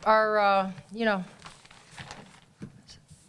got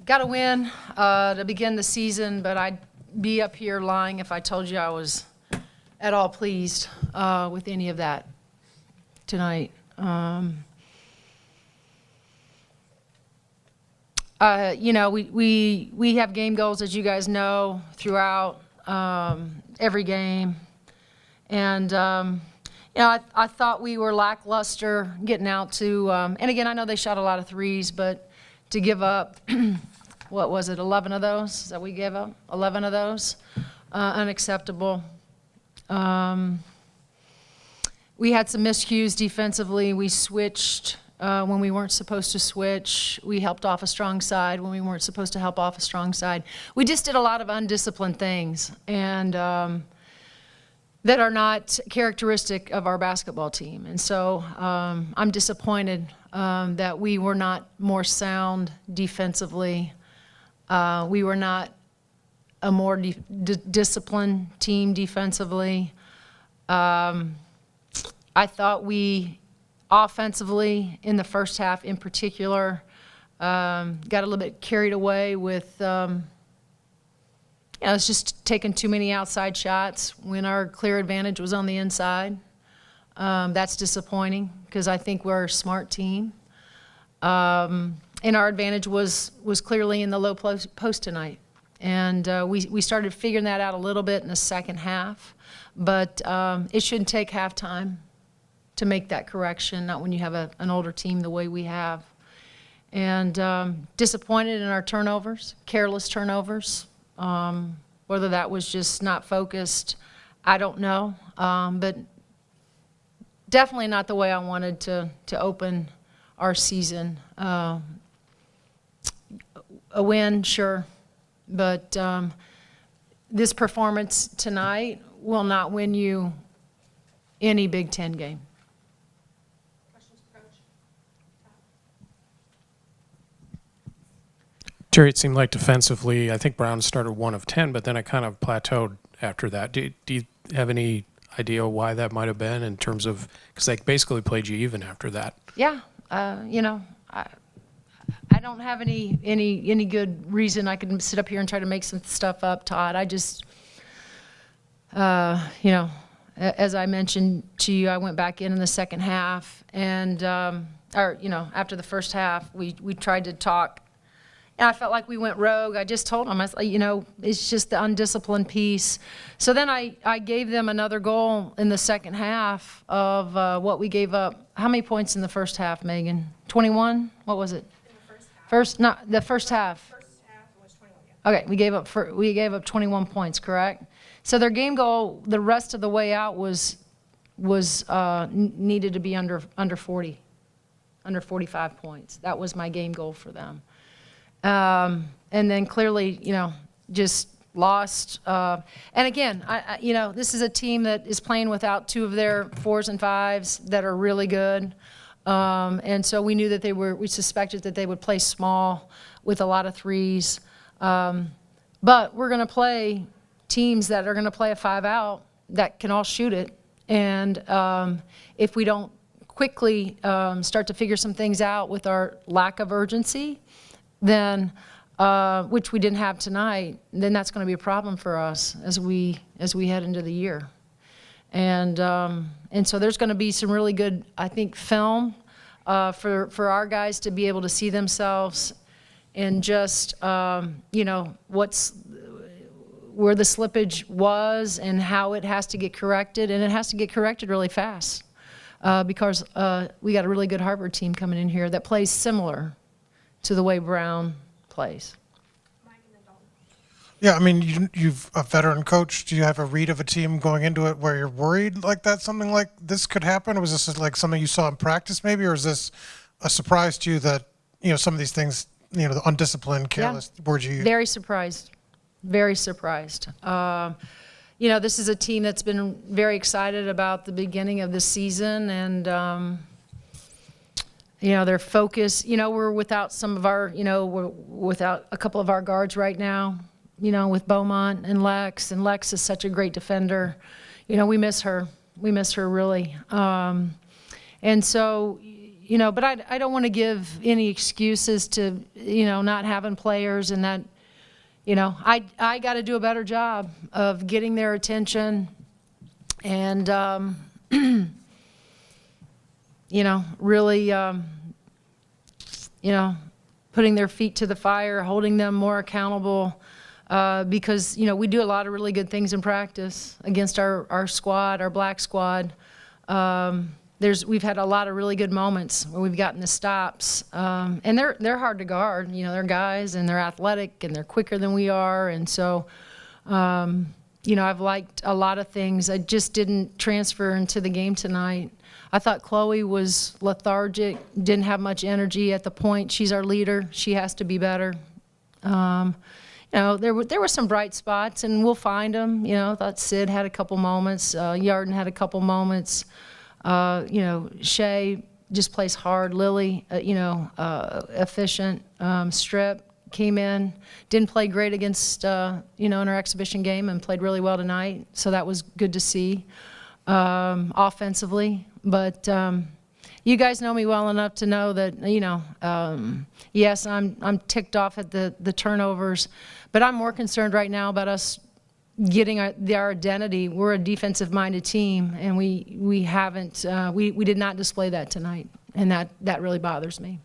to win to begin the season, but I'd be up here lying if I told you I was at all pleased with any of that tonight. We have game goals, as you guys know, throughout every game. And, I thought we were lackluster getting out to, and again, I know they shot a lot of threes, but to give up, what was it, 11 of those? Is that what we gave up? 11 of those? Unacceptable. We had some miscues defensively. We switched when we weren't supposed to switch. We helped off a strong side when we weren't supposed to help off a strong side. We just did a lot of undisciplined things, and that are not characteristic of our basketball team. And so I'm disappointed that we were not more sound defensively. We were not a more disciplined team defensively. I thought we, offensively, in the first half in particular, got a little bit carried away with it's just taking too many outside shots when our clear advantage was on the inside. That's disappointing because I think we're a smart team. And our advantage was clearly in the low post tonight. And we started figuring that out a little bit in the second half. But it shouldn't take halftime to make that correction, not when you have an older team the way we have. And disappointed in our turnovers, careless turnovers. Whether that was just not focused, I don't know. But definitely not the way I wanted to open our season. A win, sure, but this performance tonight will not win you any Big Ten game. Teri, it seemed like defensively, I think Brown started 1 of 10, but then it kind of plateaued after that. Do you have any idea why that might have been in terms of, because they basically played you even after that? Yeah, I don't have any good reason I can sit up here and try to make some stuff up, Todd. I just, as I mentioned to you, I went back in the second half, and after the first half, we tried to talk. And I felt like we went rogue. I just told them, it's just the undisciplined piece. So then I gave them another goal in the second half of what we gave up. How many points in the first half, Megan? 21? What was it? In the first half. The first half. First half was 21, yeah. Okay, we gave up 21 points, correct? So their game goal, the rest of the way out was needed to be under 40, under 45 points. That was my game goal for them. And then clearly, just lost. And again, this is a team that is playing without 2 of their 4s and 5s that are really good. And so we knew that we suspected that they would play small with a lot of 3s. But we're going to play teams that are going to play a 5-out that can all shoot it. And if we don't quickly start to figure some things out with our lack of urgency, then, which we didn't have tonight, then that's going to be a problem for us as we head into the year. And so there's going to be some really good, I think, film for our guys to be able to see themselves in just, where the slippage was and how it has to get corrected. And it has to get corrected really fast because we got a really good Harvard team coming in here that plays similar to the way Brown plays. Yeah, I mean, you've a veteran coach. Do you have a read of a team going into it where you're worried like that something like this could happen? Or was this like something you saw in practice maybe, or is this a surprise to you that, some of these things, the undisciplined, careless words you use? Very surprised. Very surprised. This is a team that's been very excited about the beginning of the season, and their focus, we're without some of our, we're without a couple of our guards right now, with Beaumont and Lex is such a great defender. We miss her. We miss her really. And so, but I don't want to give any excuses to, not having players and that, I got to do a better job of getting their attention and, really, putting their feet to the fire, holding them more accountable, because, we do a lot of really good things in practice against our squad, our black squad. We've had a lot of really good moments where we've gotten the stops, and they're hard to guard. They're guys and they're athletic and they're quicker than we are, and so I've liked a lot of things. I just didn't transfer into the game tonight. I thought Chloe was lethargic, didn't have much energy at the point. She's our leader. She has to be better. There were some bright spots, and we'll find them. I thought Sid had a couple moments. Yarden had a couple moments. Shea just plays hard. Lily, efficient. Strip came in, didn't play great against, in our exhibition game and played really well tonight. So that was good to see offensively. But you guys know me well enough to know that, yes, I'm ticked off at the turnovers, but I'm more concerned right now about us getting our identity. We're a defensive-minded team, and we haven't, we did not display that tonight, and that really bothers me.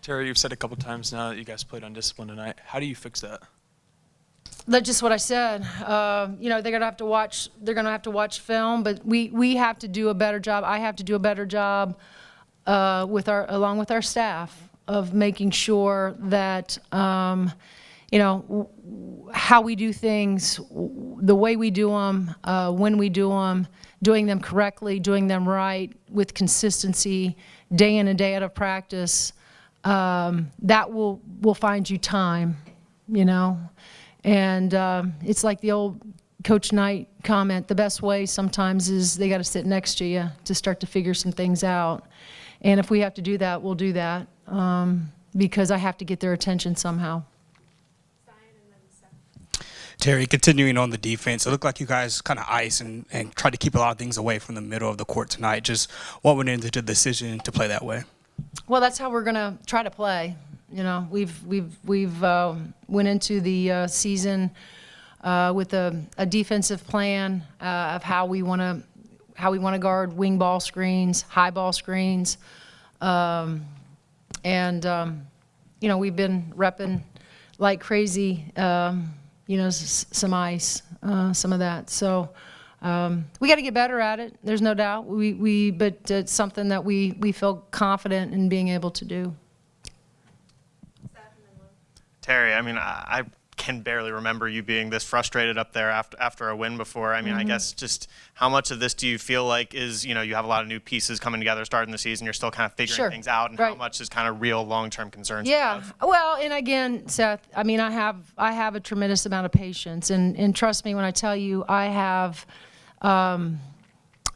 Teri, you've said a couple times now that you guys played undisciplined tonight. How do you fix that? That's just what I said. They're gonna have to watch. They're gonna have to watch film, but we have to do a better job. I have to do a better job along with our staff of making sure that how we do things, the way we do them, when we do them, doing them correctly, doing them right with consistency, day in and day out of practice. That will find you time, And it's like the old Coach Knight comment, the best way sometimes is they got to sit next to you to start to figure some things out. And if we have to do that, we'll do that because I have to get their attention somehow. Teri, continuing on the defense, it looked like you guys kind of iced and tried to keep a lot of things away from the middle of the court tonight. Just what went into the decision to play that way? Well, that's how we're going to try to play. We've went into the season with a defensive plan of how we want to guard wing ball screens, high ball screens, and we've been repping like crazy. Some ice, some of that. So we got to get better at it. There's no doubt. But it's something that we feel confident in being able to do. Teri, I can barely remember you being this frustrated up there after a win before. I guess just how much of this do you feel like is, you have a lot of new pieces coming together starting the season, you're still kind of figuring things out, and how much is kind of real long-term concerns? Yeah, well, and again, Seth, I have a tremendous amount of patience, and trust me when I tell you, I have,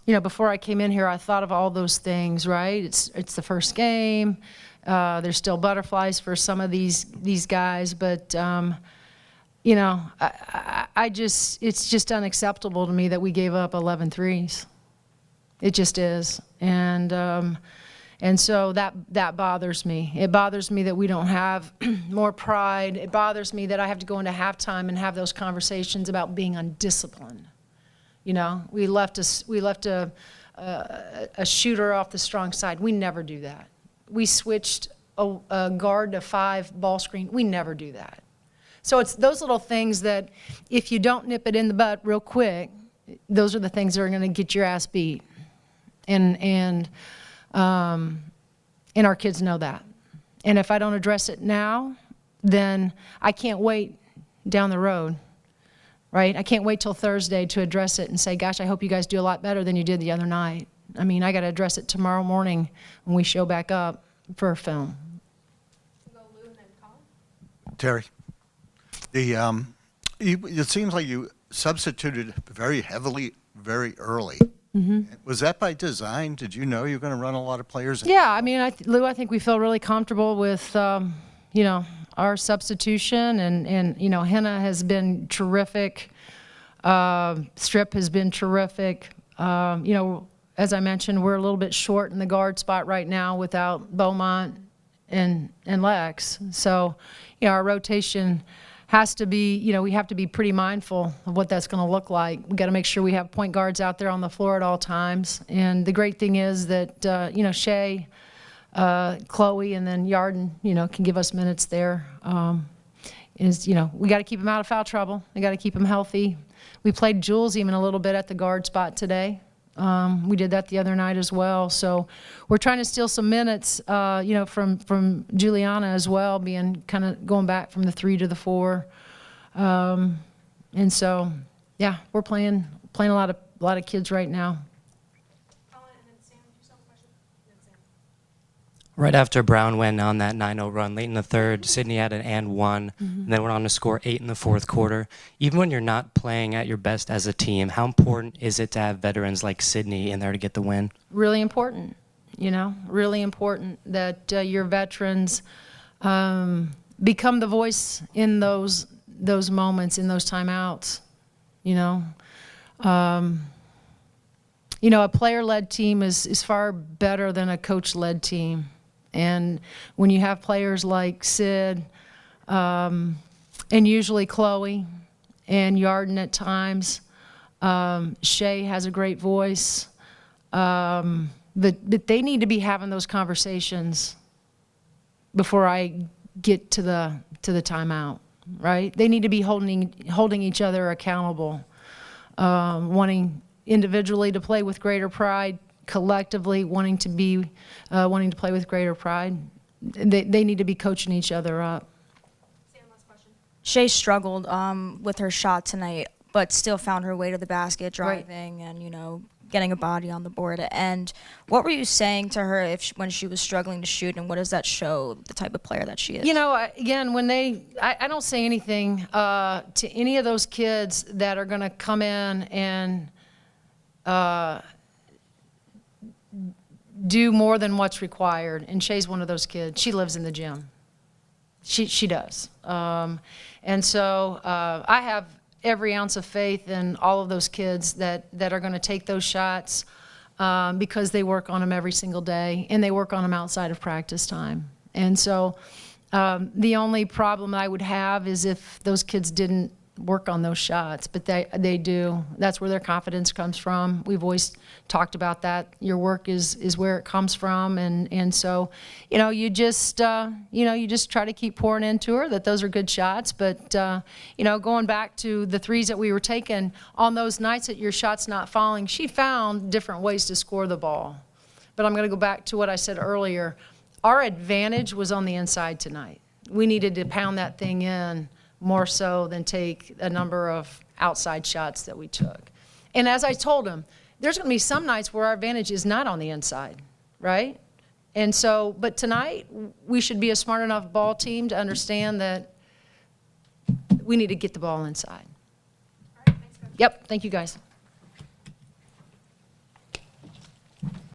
before I came in here, I thought of all those things, right? It's the first game. There's still butterflies for some of these guys, but it's just unacceptable to me that we gave up 11 threes. It just is, and so that bothers me. It bothers me that we don't have more pride. It bothers me that I have to go into halftime and have those conversations about being undisciplined. We left a shooter off the strong side. We never do that. We switched a guard to 5 ball screen. We never do that. So it's those little things that if you don't nip it in the butt real quick, those are the things that are going to get your ass beat. And our kids know that. And if I don't address it now, then I can't wait down the road, right? I can't wait till Thursday to address it and say, gosh, I hope you guys do a lot better than you did the other night. I got to address it tomorrow morning when we show back up for a film. Teri, it seems like you substituted very heavily, very early. Mm-hmm. Was that by design? Did you know you were going to run a lot of players? Yeah, Lou, I think we feel really comfortable with, our substitution, and Henna has been terrific. Strip has been terrific. as I mentioned, we're a little bit short in the guard spot right now without Beaumont and Lex. So, our rotation has to be, we have to be pretty mindful of what that's going to look like. We got to make sure we have point guards out there on the floor at all times. And the great thing is that, Shea, Chloe, and then Yarden, can give us minutes there. We got to keep them out of foul trouble. We got to keep them healthy. We played Jules even a little bit at the guard spot today. We did that the other night as well. So we're trying to steal some minutes, from Juliana as well, being kind of going back from the 3 to the 4. And so, yeah, we're playing a lot of kids right now. Colin, and then Sam, you still have a question? And then Sam. Right after Brown went on that 9-0 run, late in the third, Sydney had an and one, and then went on to score 8 in the fourth quarter. Even when you're not playing at your best as a team, how important is it to have veterans like Sydney in there to get the win? Really important, really important that your veterans become the voice in those moments, in those timeouts, a player-led team is far better than a coach-led team. And when you have players like Sid, and usually Chloe, and Yarden at times, Shea has a great voice, but they need to be having those conversations before I get to the timeout, right? They need to be holding each other accountable, wanting individually to play with greater pride, collectively wanting to play with greater pride. They need to be coaching each other up. Sam, last question. Shea struggled with her shot tonight, but still found her way to the basket, Right. driving and, getting a body on the board. And what were you saying to her when she was struggling to shoot, and what does that show the type of player that she is? Again, when I don't say anything to any of those kids that are going to come in and do more than what's required. And Shay's one of those kids. She lives in the gym. She does. And so I have every ounce of faith in all of those kids that are going to take those shots because they work on them every single day, and they work on them outside of practice time. And so the only problem I would have is if those kids didn't work on those shots, but they do. That's where their confidence comes from. We've always talked about that. Your work is where it comes from, and so you just try to keep pouring into her that those are good shots. But going back to the threes that we were taking on those nights that your shot's not falling, she found different ways to score the ball. But I'm going to go back to what I said earlier. Our advantage was on the inside tonight. We needed to pound that thing in more so than take a number of outside shots that we took. And as I told him, there's going to be some nights where our advantage is not on the inside, right? And so, but tonight, we should be a smart enough ball team to understand that we need to get the ball inside. All right, thanks, Coach. Yep, thank you guys.